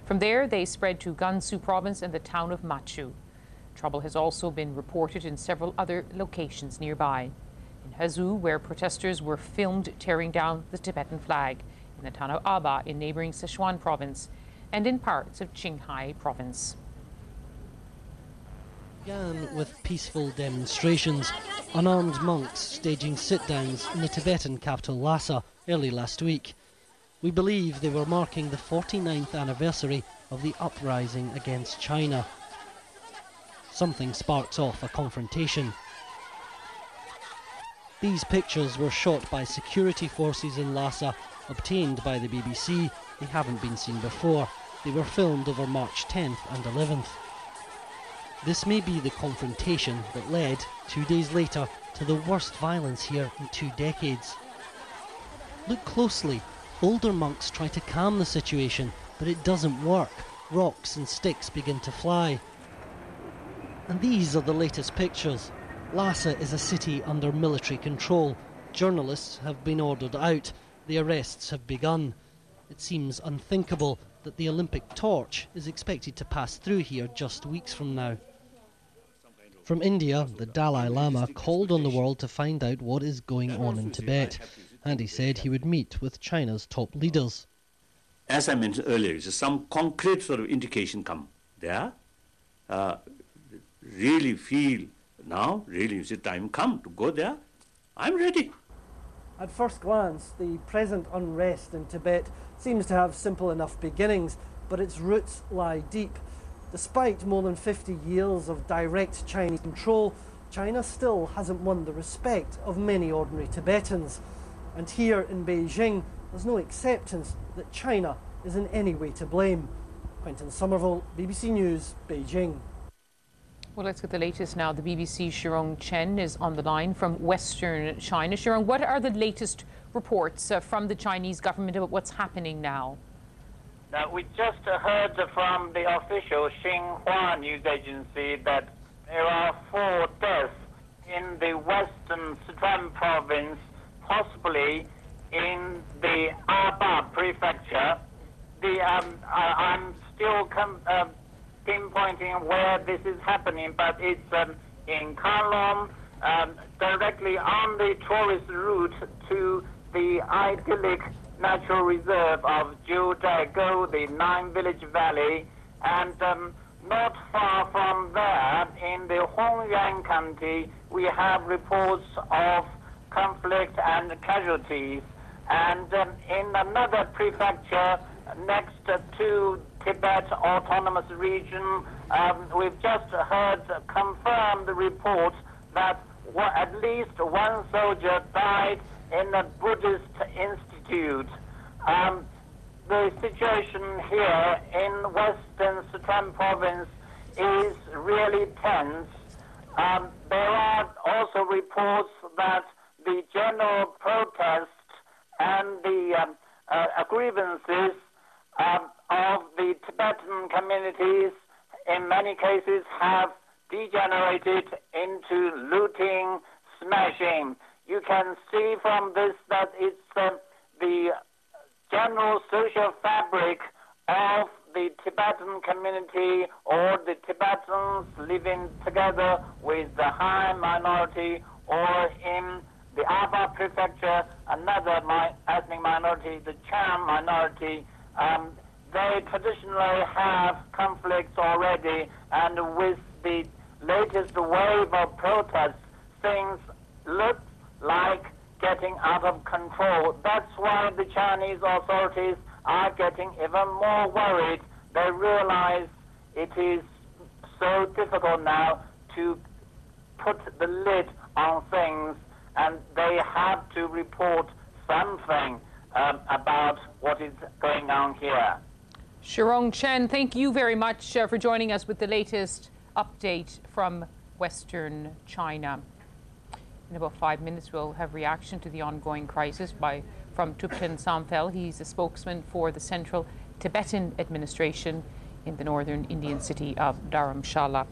From there, they spread to Gansu province and the town of Machu. Trouble has also been reported in several other locations nearby. In Huzhou, where protesters were filmed tearing down the Tibetan flag, in the town of Aba in neighboring Sichuan province, and in parts of Qinghai province. Began with peaceful demonstrations, unarmed monks staging sit-downs in the Tibetan capital Lhasa early last week. We believe they were marking the 49th anniversary of the uprising against China. Something sparks off a confrontation. These pictures were shot by security forces in Lhasa, obtained by the BBC. They haven't been seen before. They were filmed over March 10th and 11th. This may be the confrontation that led, 2 days later, to the worst violence here in 2 decades. Look closely. Older monks try to calm the situation, but it doesn't work. Rocks and sticks begin to fly. And these are the latest pictures. Lhasa is a city under military control. Journalists have been ordered out. The arrests have begun. It seems unthinkable that the Olympic torch is expected to pass through here just weeks from now. From India, the Dalai Lama called on the world to find out what is going on in Tibet, and he said he would meet with China's top leaders. As I mentioned earlier, some concrete sort of indication come there. Really feel now, really is the time come to go there. I'm ready. At first glance, the present unrest in Tibet seems to have simple enough beginnings, but its roots lie deep. Despite more than 50 years of direct Chinese control, China still hasn't won the respect of many ordinary Tibetans. And here in Beijing, there's no acceptance that China is in any way to blame. Quentin Somerville, BBC News, Beijing. Well, let's get the latest now. The BBC's Shirong Chen is on the line from Western China. Shirong, what are the latest reports from the Chinese government about what's happening now? We just heard from the official Xinhua news agency that there are 4 deaths in the Western Sichuan province, possibly in the Aba prefecture. I'm still pinpointing where this is happening, but it's in Kowloon, directly on the tourist route to the idyllic natural reserve of Jiuzhaigou, the 9-village valley, and not far from there, in the Hongyuan County, we have reports of conflict and casualties. And in another prefecture next to Tibet Autonomous Region, we've just heard confirmed report that at least 1 soldier died in a Buddhist institute. The situation here in Western Sichuan province is really tense. There are also reports that the general protest and the grievances of the Tibetan communities in many cases have degenerated into looting, smashing. You can see from this that it's the general social fabric of the Tibetan community, or the Tibetans living together with the Han minority, or in the Aba prefecture, another ethnic minority, the Chan minority. They traditionally have conflicts already, and with the latest wave of protests, things look like getting out of control. That's why the Chinese authorities are getting even more worried. They realize it is so difficult now to put the lid on things, and they have to report something about what is going on here. Shirong Chen, thank you very much for joining us with the latest update from Western China. In about 5 minutes, we'll have reaction to the ongoing crisis from Thupten Samphel. He's a spokesman for the Central Tibetan Administration in the northern Indian city of Dharamshala.